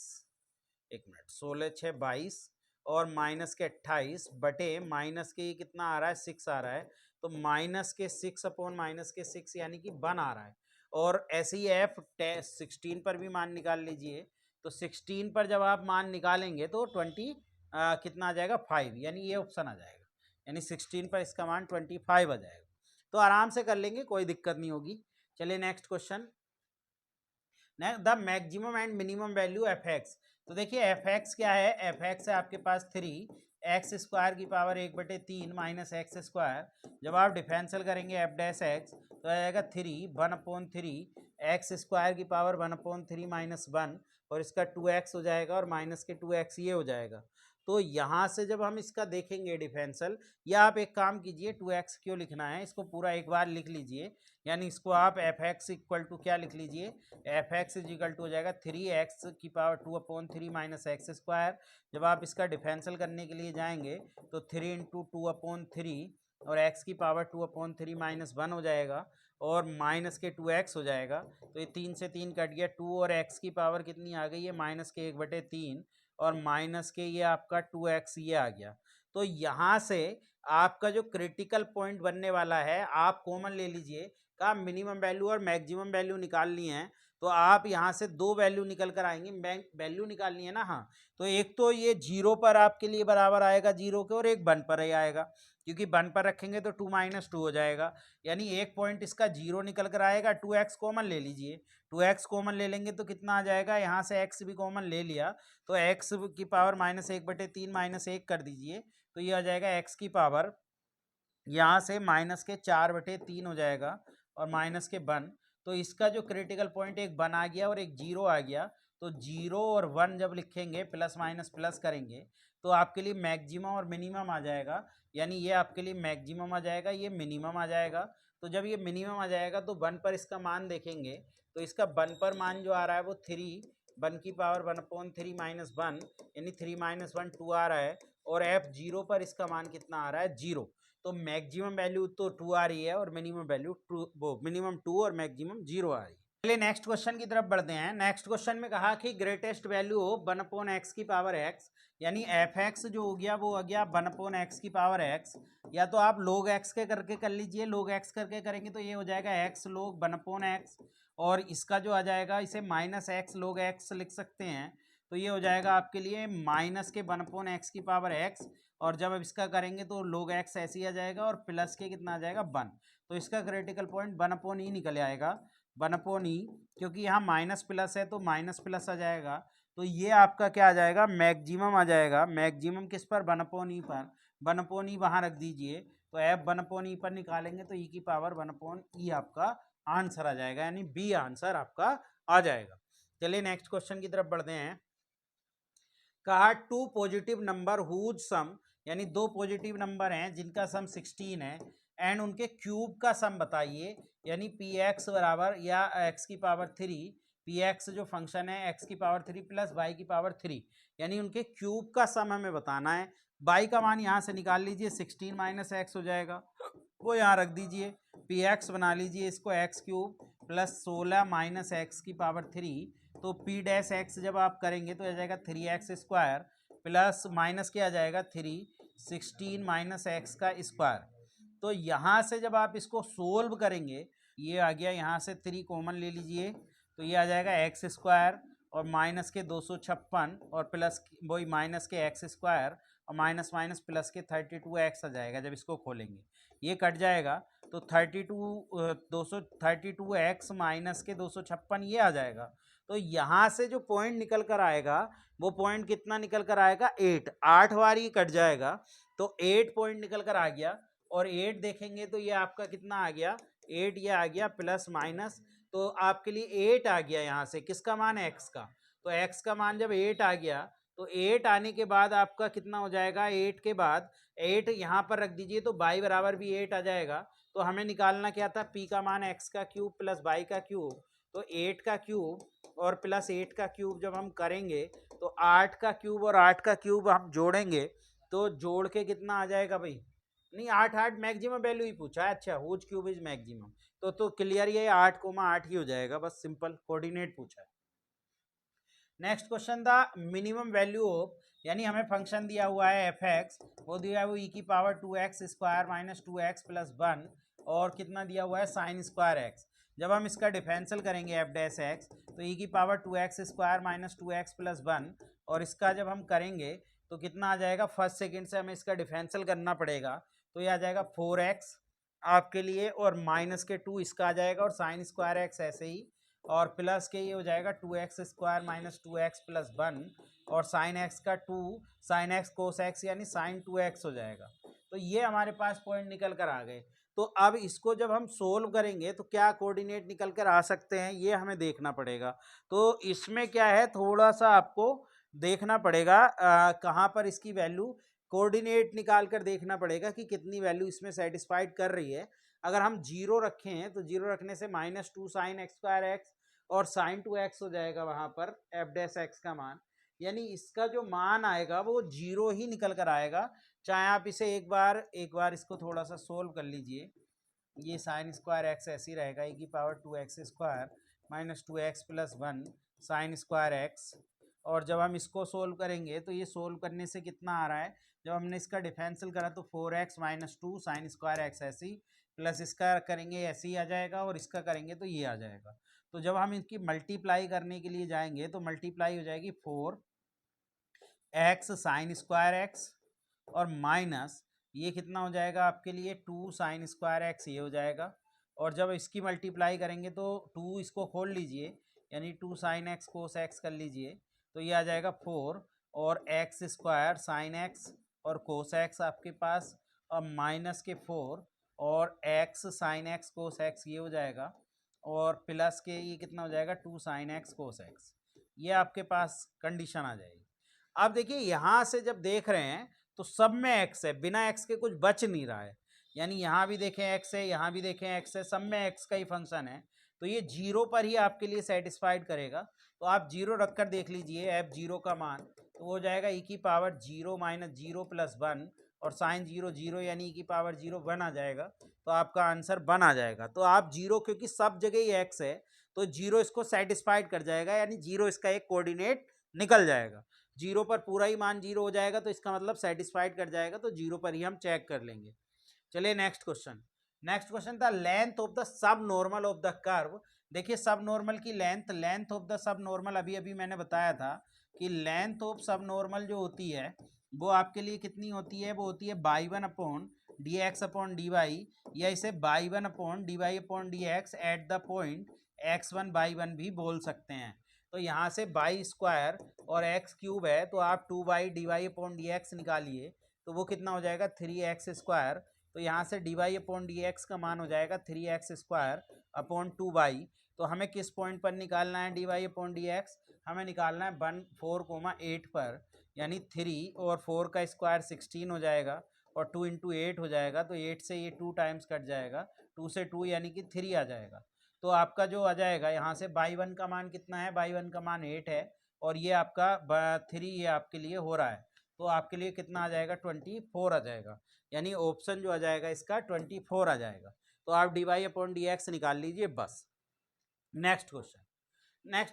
Speaker 1: एक मिनट 16 6 22 और माइनस के 28 बटे माइनस के ये कितना आ रहा है 6 आ रहा है, तो माइनस के 6 अपॉन माइनस के 6 यानी कि 1 आ रहा है। और ऐसे ही एफ 16 पर भी मान निकाल लीजिए, तो 16 पर जब आप मान निकालेंगे तो 20 कितना आ जाएगा 5, यानी ये ऑप्शन आ जाएगा, यानी 16 पर इसका मान 25 आ जाएगा। तो आराम से कर लेंगे, कोई दिक्कत नहीं होगी। चलिए next question, the maximum and minimum value F x. तो देखिए एफ एक्स क्या है, एफ एक्स है आपके पास 3 एक्स स्क्वायर की पावर 1/3 माइनस एक्स स्क्वायर, जब आप डिफरेंशियल करेंगे एफ डैश एक्स तो आ जाएगा 3 1/3 एक्स स्क्वायर की पावर 1/3 माइनस 1 और इसका 2x हो जाएगा और माइनस के 2x ये हो जाएगा। तो यहाँ से जब हम इसका देखेंगे डिफरेंशियल, या आप एक काम कीजिए 2x क्यों लिखना है, इसको पूरा एक बार लिख लीजिए, यानी इसको आप एफ एक्स इक्वल टू क्या लिख लीजिए, f x is equal to हो जाएगा 3x की पावर 2/3 माइनस एक्स स्क्वायर। जब आप इसका डिफरेंशियल करने के लिए जाएंगे तो 3 इंटू 2/3 और x की पावर 2/3 माइनस 1 हो जाएगा और माइनस के 2x हो जाएगा, तो ये 3 से 3 कट गया, 2 और x की पावर कितनी आ गई है माइनस के 1/3 और माइनस के ये आपका 2x ये आ गया। तो यहाँ से आपका जो क्रिटिकल पॉइंट बनने वाला है आप कॉमन ले लीजिए, का मिनिमम वैल्यू और मैक्सिमम वैल्यू निकालनी है, तो आप यहाँ से 2 वैल्यू निकल कर आएंगी, वैल्यू निकालनी है ना, हाँ, तो एक तो ये 0 पर आपके लिए बराबर आएगा 0 के और एक 1 पर ही आएगा, क्योंकि 1 पर रखेंगे तो 2 - 2 हो जाएगा, यानी एक पॉइंट इसका 0 निकल कर आएगा। 2x कॉमन ले लीजिए, 2x कॉमन ले लेंगे तो कितना आ जाएगा, यहाँ से x भी कॉमन ले लिया तो x की पावर -1/3 -1 कर दीजिए, तो ये आ जाएगा x की पावर यहाँ से माइनस के 4/3 हो जाएगा और माइनस के 1, तो इसका जो क्रिटिकल पॉइंट एक 1 आ गया और एक 0 आ गया, तो 0 और 1 जब लिखेंगे प्लस माइनस प्लस करेंगे तो आपके लिए मैक्सिमम और मिनिमम आ जाएगा, यानी ये आपके लिए मैक्सिमम आ जाएगा, ये मिनिमम आ जाएगा। तो जब ये मिनिमम आ जाएगा तो 1 पर इसका मान देखेंगे, तो इसका 1 पर मान जो आ रहा है वो 3 1 की पावर 1/3 माइनस 1 यानी 3 - 1 2 आ रहा है, और एफ 0 पर इसका मान कितना आ रहा है 0। तो मैक्सिमम वैल्यू तो 2 आ रही है और मिनिमम वैल्यू 2, वो मिनिमम 2 और मैक्सिमम 0 आ रही है। चलिए नेक्स्ट क्वेश्चन की तरफ बढ़ते हैं। नेक्स्ट क्वेश्चन में कहा कि ग्रेटेस्ट वैल्यू हो 1/x की पावर x, यानी एफ एक्स जो हो गया वो आ गया 1/x की पावर x, या तो आप log x के करके कर लीजिए, log x करके करेंगे तो ये हो जाएगा x log 1/x, और इसका जो आ जाएगा इसे -x log x लिख सकते हैं, तो ये हो जाएगा आपके लिए माइनस के 1/x की पावर x, और जब अब इसका करेंगे तो log x ऐसे ही आ जाएगा और प्लस के कितना आ जाएगा 1, तो इसका क्रिटिकल पॉइंट 1/e निकल आएगा, 1/e, क्योंकि यहाँ माइनस प्लस है तो माइनस प्लस आ जाएगा, तो ये आपका क्या आ जाएगा मैक्सिमम आ जाएगा। मैक्सिमम किस पर 1/e पर, 1/e वहाँ रख दीजिए, तो एफ 1/e पर निकालेंगे तो e की पावर 1/e आपका आंसर आ जाएगा, यानी बी आंसर आपका आ जाएगा। चलिए नेक्स्ट क्वेश्चन की तरफ बढ़ते हैं। कहा two positive number whose sum, यानी दो पॉजिटिव नंबर हैं जिनका सम 16 है, एंड उनके क्यूब का सम बताइए, यानी पी एक्स बराबर या एक्स की पावर 3, पी एक्स जो फंक्शन है एक्स की पावर 3 प्लस वाई की पावर 3, यानी उनके क्यूब का सम हमें बताना है। बाई का मान यहाँ से निकाल लीजिए, 16 माइनस एक्स हो जाएगा, वो यहाँ रख दीजिए, पी एक्स बना लीजिए इसको x cube plus 16 minus x की पावर 3, तो पी डैश एक्स जब आप करेंगे तो आ जाएगा 3x स्क्वायर प्लस माइनस क्या आ जाएगा 3, 16 माइनस एक्स का स्क्वायर। तो यहाँ से जब आप इसको सोल्व करेंगे, ये आ गया, यहाँ से 3 कॉमन ले लीजिए तो ये आ जाएगा एक्स स्क्वायर और माइनस के 256 और प्लस वही माइनस के एक्स स्क्वायर और माइनस माइनस प्लस के 32x आ जाएगा। जब इसको खोलेंगे ये कट जाएगा तो 232x माइनस के 256 ये आ जाएगा। तो यहाँ से जो पॉइंट निकल कर आएगा वो पॉइंट कितना निकल कर आएगा 8, 8 बार ये कट जाएगा तो 8 पॉइंट निकल कर आ गया। और 8 देखेंगे तो ये आपका कितना आ गया 8, ये आ गया प्लस माइनस, तो आपके लिए 8 आ गया यहाँ से किसका मान x का। तो x का मान जब 8 आ गया तो 8 आने के बाद आपका कितना हो जाएगा, 8 के बाद 8 यहाँ पर रख दीजिए तो y बराबर भी 8 आ जाएगा। तो हमें निकालना क्या था, p का मान x का क्यूब प्लस y का क्यूब, तो 8 का क्यूब और प्लस 8 का क्यूब जब हम करेंगे तो 8 का क्यूब और 8 का क्यूब हम जोड़ेंगे तो जोड़ के कितना आ जाएगा भाई, नहीं 8 8 मैक्सिमम वैल्यू ही पूछा है, अच्छा हुज क्यूब इज मैक्सिमम, तो क्लियर ये 8,8 ही हो जाएगा, बस सिंपल कोऑर्डिनेट पूछा है। नेक्स्ट क्वेश्चन था मिनिमम वैल्यू ऑफ, यानी हमें फंक्शन दिया हुआ है एफ एक्स, वो दिया है वो ई की power 2x square minus 2x plus 1 और कितना दिया हुआ है साइन स्क्वायर एक्स। जब हम इसका डिफरेंशियल करेंगे एफ डैश एक्स तो ई की power 2x square minus 2x plus 1 और इसका जब हम करेंगे तो कितना आ जाएगा, फर्स्ट सेकेंड से हमें इसका डिफरेंशियल करना पड़ेगा तो ये आ जाएगा 4x आपके लिए और माइनस के 2 इसका आ जाएगा और साइन स्क्वायर एक्स ऐसे ही और प्लस के ये हो जाएगा 2x square minus 2x plus 1 और साइन एक्स का 2 साइन एक्स कोस एक्स यानी साइन 2x हो जाएगा। तो ये हमारे पास पॉइंट निकल कर आ गए। तो अब इसको जब हम सोल्व करेंगे तो क्या कोऑर्डिनेट निकल कर आ सकते हैं ये हमें देखना पड़ेगा। तो इसमें क्या है, थोड़ा सा आपको देखना पड़ेगा कहाँ पर इसकी वैल्यू कोऑर्डिनेट निकाल कर देखना पड़ेगा कि कितनी वैल्यू इसमें सेटिस्फाइड कर रही है। अगर हम 0 रखे हैं तो 0 रखने से -2 साइन एक्स स्क्वायर एक्स और साइन 2x हो जाएगा वहां पर एफ डैश एक्स का मान, यानी इसका जो मान आएगा वो 0 ही निकल कर आएगा। चाहे आप इसे एक बार इसको थोड़ा सा सोल्व कर लीजिए, ये साइन स्क्वायर एक्स ऐसे ही रहेगा e की power 2x square minus 2x plus 1 sine square x. और जब हम इसको सोल्व करेंगे तो ये सोल्व करने से कितना आ रहा है, जब हमने इसका डिफरेंशियल करा तो 4x minus 2 sine square x ऐसे ही प्लस इसका करेंगे ऐसे ही आ जाएगा और इसका करेंगे तो ये आ जाएगा। तो जब हम इनकी मल्टीप्लाई करने के लिए जाएंगे तो मल्टीप्लाई हो जाएगी 4x साइन स्क्वायर एक्स और माइनस ये कितना हो जाएगा आपके लिए 2 साइन स्क्वायर एक्स ये हो जाएगा। और जब इसकी मल्टीप्लाई करेंगे तो 2 इसको खोल लीजिए यानी 2 साइन एक्स कोस एक्स कर लीजिए तो ये आ जाएगा 4 और एक्स स्क्वायर साइन एक्स और कोस एक्स आपके पास और माइनस के 4 और x sine x cos x ये हो जाएगा और प्लस के ये कितना हो जाएगा 2 साइन एक्स कोस एक्स, ये आपके पास कंडीशन आ जाएगी। अब देखिए यहाँ से जब देख रहे हैं तो सब में एक्स है, बिना एक्स के कुछ बच नहीं रहा है, यानी यहाँ भी देखें एक्स है यहाँ भी देखें एक्स है, सब में एक्स का ही फंक्शन है तो ये 0 पर ही आपके लिए सेटिस्फाइड करेगा। तो आप 0 रख कर देख लीजिए एफ 0 का मान, तो वो जाएगा ई की पावर 0 माइनस 0 प्लस 1 और साइन 0 0 यानी ई की पावर 0 1 आ जाएगा, तो आपका आंसर 1 आ जाएगा। तो आप 0 क्योंकि सब जगह ही एक्स है तो 0 इसको सेटिस्फाइड कर जाएगा, यानी 0 इसका एक कोऑर्डिनेट निकल जाएगा। 0 पर पूरा ही मान 0 हो जाएगा तो इसका मतलब सेटिस्फाइड कर जाएगा, तो 0 पर ही हम चेक कर लेंगे। चलिए नेक्स्ट क्वेश्चन था length of the sub normal of the curve. देखिए सब नॉर्मल की length of the sub normal अभी अभी मैंने बताया था कि लेंथ ऑफ सब नॉर्मल जो होती है वो आपके लिए कितनी होती है, वो होती है by 1 upon d x upon d y, या इसे by 1 upon d y upon d x at the point x1 by 1 भी बोल सकते हैं। तो यहाँ से बाई स्क्वायर और एक्स क्यूब है तो आप 2 by d y upon d x निकालिए तो वो कितना हो जाएगा 3x स्क्वायर, तो यहाँ से dy अपॉन डी एक्स का मान हो जाएगा 3x² अपॉन 2y। तो हमें किस पॉइंट पर निकालना है dy अपॉन डी एक्स, हमें निकालना है 1 4,8 पर, यानी 3 और 4 का स्क्वायर 16 हो जाएगा और 2 इंटू 8 हो जाएगा, तो 8 से ये 2 टाइम्स कट जाएगा, 2 से 2 यानी कि 3 आ जाएगा। तो आपका जो आ जाएगा यहाँ से y1 का मान कितना है, y1 का मान 8 है और ये आपका 3 ये आपके लिए हो रहा है, तो आपके लिए कितना आ जाएगा 24 आ जाएगा, यानी ऑप्शन जो आ जाएगा इसका 24 आ जाएगा। तो आप dy अपॉन डी एक्स निकाल लीजिए बस। नेक्स्ट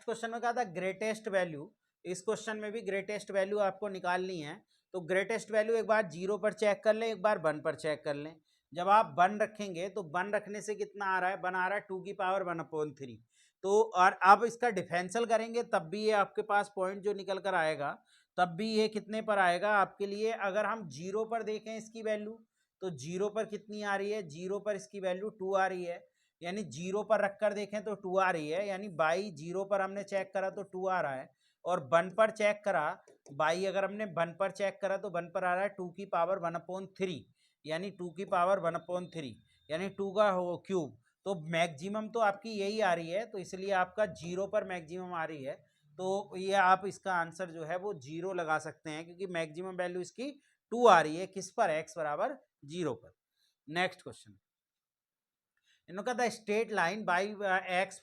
Speaker 1: क्वेश्चन में कहा था ग्रेटेस्ट वैल्यू। इस क्वेश्चन में भी ग्रेटेस्ट वैल्यू आपको निकालनी है। तो ग्रेटेस्ट वैल्यू एक बार 0 पर चेक कर लें, एक बार 1 पर चेक कर लें। जब आप 1 रखेंगे तो 1 रखने से कितना आ रहा है, 1 आ रहा है 2 की पावर 1/3। तो और आप इसका डिफरेंशियल करेंगे तब भी ये आपके पास पॉइंट जो निकल कर आएगा तब भी ये कितने पर आएगा आपके लिए। अगर हम 0 पर देखें इसकी वैल्यू तो 0 पर कितनी आ रही है, 0 पर इसकी वैल्यू 2 आ रही है, यानी 0 पर रखकर देखें तो 2 आ रही है, यानी बाई 0 पर हमने चेक करा तो 2 आ रहा है। और 1 पर चेक करा, बाई अगर हमने 1 पर चेक करा तो 1 पर आ रहा है 2 की पावर 1/3, यानी 2 की पावर 1/3 यानी 2 का क्यूब। तो मैक्सिमम तो आपकी यही आ रही है, तो इसलिए आपका 0 पर मैक्सिमम आ रही है। तो ये आप इसका आंसर जो है वो 0 लगा सकते हैं, क्योंकि मैक्सिमम वैल्यू इसकी 2 आ रही है किस पर, x बराबर 0 पर। नेक्स्ट क्वेश्चन, इन्होंने कहा था straight line by x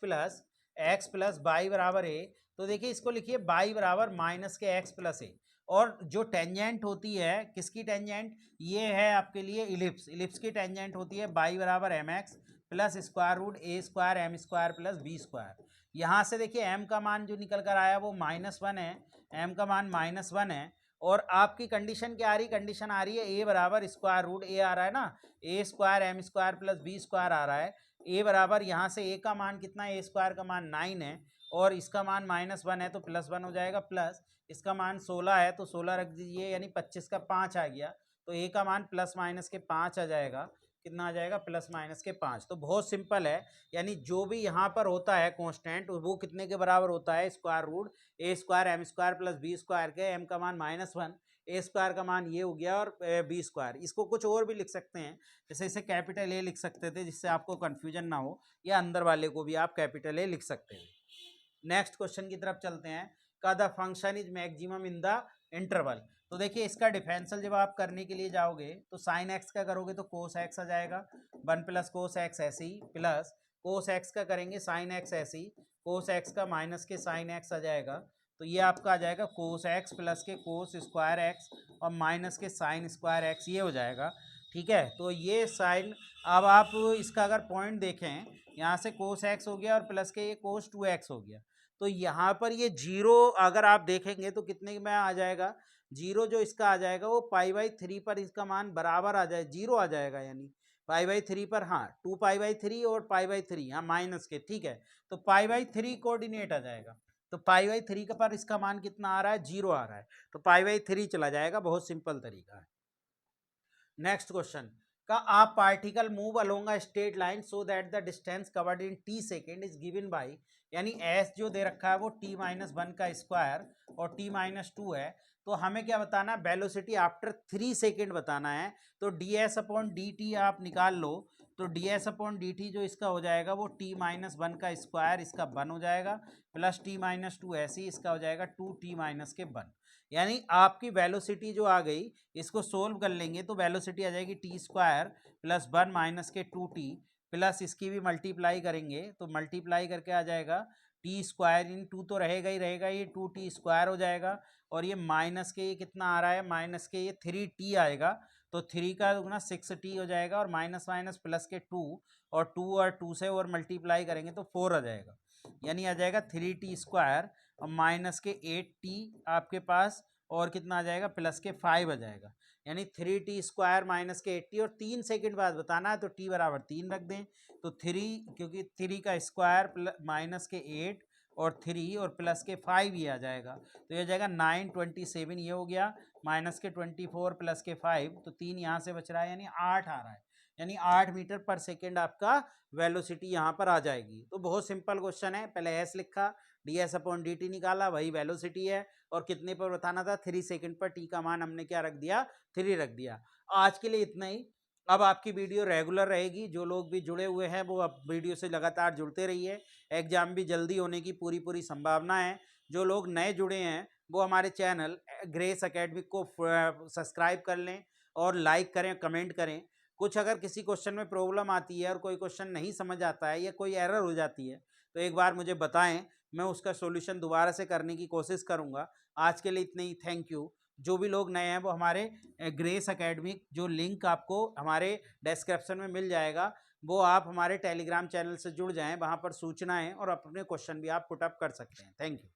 Speaker 1: plus by बराबर ए। तो देखिए इसको लिखिए बाई बराबर माइनस के एक्स प्लस ए, और जो टेंजेंट होती है किसकी टेंजेंट, ये है आपके लिए इलिप्स, इलिप्स की टेंजेंट होती है बाई बराबर m x plus square root a square m square plus b square. यहाँ से देखिए एम का मान जो निकल कर आया वो -1 है, एम का मान -1 है, और आपकी कंडीशन क्या आ रही, कंडीशन आ रही है ए बराबर स्क्वायर रूट ए आ रहा है ना, a square m square plus b square आ रहा है। ए बराबर यहाँ से ए का मान कितना है, ए स्क्वायर का मान 9 है और इसका मान -1 है तो +1 हो जाएगा, प्लस इसका मान 16 है तो 16 रख दीजिए, यानी 25 का 5 आ गया, तो ए का मान प्लस माइनस के 5 आ जाएगा। कितना आ जाएगा, प्लस माइनस के 5। तो बहुत सिंपल है, यानी जो भी यहाँ पर होता है कांस्टेंट वो कितने के बराबर होता है, square root a square m square plus b square के, एम का मान -1, ए स्क्वायर का मान ये हो गया और बी स्क्वायर। इसको कुछ और भी लिख सकते हैं, जैसे इसे कैपिटल ए लिख सकते थे जिससे आपको कन्फ्यूजन ना हो, या अंदर वाले को भी आप कैपिटल ए लिख सकते हैं। नेक्स्ट क्वेश्चन की तरफ चलते हैं, का the function is maximum in the interval. तो देखिए इसका डिफरेंशियल जब आप करने के लिए जाओगे तो साइन एक्स का करोगे तो कोस एक्स आ जाएगा, 1 प्लस कोस एक्स ऐसे ही, प्लस कोस एक्स का करेंगे साइन एक्स ऐसे ही, कोस एक्स का माइनस के साइन एक्स आ जाएगा, तो ये आपका आ जाएगा कोस एक्स प्लस के कोस स्क्वायर एक्स और माइनस के साइन स्क्वायर एक्स, ये हो जाएगा। ठीक है, तो ये साइन, अब आप इसका अगर पॉइंट देखें, यहाँ से कोस एक्स हो गया और प्लस के ये कोस 2x हो गया, तो यहाँ पर ये 0 अगर आप देखेंगे तो कितने में आ जाएगा, 0 जो इसका आ जाएगा वो π/3 पर इसका मान बराबर आ जाए 0 आ जाएगा, यानी π/3 पर, हाँ 2π/3 और π/3, हाँ माइनस के, ठीक है, तो π/3 कोऑर्डिनेट आ जाएगा, तो π/3 का पर इसका मान कितना आ रहा है, 0 आ रहा है, तो π/3 चला जाएगा। बहुत सिंपल तरीका है। नेक्स्ट क्वेश्चन, का आप particle move along a straight line so that the distance covered in t second is given by, यानी s जो दे रखा है वो t-1 का स्क्वायर और t-2 है, तो हमें क्या बताना है, वेलोसिटी आफ्टर 3 सेकेंड बताना है। तो ds अपॉन dt आप निकाल लो, तो ds अपॉन dt जो इसका हो जाएगा वो t-1 का स्क्वायर, इसका 1 हो जाएगा, प्लस t-2 ऐसे ही इसका हो जाएगा 2t-1, यानी आपकी वेलोसिटी जो आ गई, इसको सोल्व कर लेंगे तो वेलोसिटी आ जाएगी टी स्क्वायर प्लस 1 माइनस के 2t, प्लस इसकी भी मल्टीप्लाई करेंगे तो मल्टीप्लाई करके आ जाएगा टी स्क्वायर, इन 2 तो रहेगा ही रहेगा, ये 2t स्क्वायर हो जाएगा, और ये माइनस के ये कितना आ रहा है, माइनस के ये 3t आएगा, तो 3 का दुगना 6t हो जाएगा, और माइनस माइनस प्लस के 2 और 2 से और मल्टीप्लाई करेंगे तो 4 आ जाएगा, यानी आ जाएगा 3t स्क्वायर और माइनस के 8t आपके पास, और कितना आ जाएगा, प्लस के 5 आ जाएगा, यानी 3t स्क्वायर माइनस के 80, और 3 सेकेंड बाद बताना है तो t बराबर 3 रख दें, तो 3, क्योंकि 3 का स्क्वायर माइनस के 8 और 3 और प्लस के 5 ये आ जाएगा, तो ये आ जाएगा 927, ये हो गया, माइनस के 24 प्लस के 5, तो 3 यहाँ से बच रहा है, यानी 8 आ रहा है, यानी 8 मीटर पर सेकेंड आपका वेलोसिटी यहाँ पर आ जाएगी। तो बहुत सिंपल क्वेश्चन है, पहले एस लिखा, ds अपॉन dt निकाला, वही वेलोसिटी है, और कितने पर बताना था, 3 सेकंड पर, t का मान हमने क्या रख दिया, 3 रख दिया। आज के लिए इतना ही। अब आपकी वीडियो रेगुलर रहेगी। जो लोग भी जुड़े हुए हैं वो अब वीडियो से लगातार जुड़ते रहिए। एग्ज़ाम भी जल्दी होने की पूरी संभावना है। जो लोग नए जुड़े हैं वो हमारे चैनल ग्रेस एकेडमिक को सब्सक्राइब कर लें और लाइक करें, कमेंट करें। कुछ अगर किसी क्वेश्चन में प्रॉब्लम आती है और कोई क्वेश्चन नहीं समझ आता है या कोई एरर हो जाती है तो एक बार मुझे बताएं, मैं उसका सॉल्यूशन दोबारा से करने की कोशिश करूंगा। आज के लिए इतने ही, थैंक यू। जो भी लोग नए हैं वो हमारे ग्रेस एकेडमिक, जो लिंक आपको हमारे डिस्क्रिप्शन में मिल जाएगा, वो आप हमारे टेलीग्राम चैनल से जुड़ जाएं। वहाँ पर सूचनाएं और अपने क्वेश्चन भी आप पुट अप कर सकते हैं। Thank you.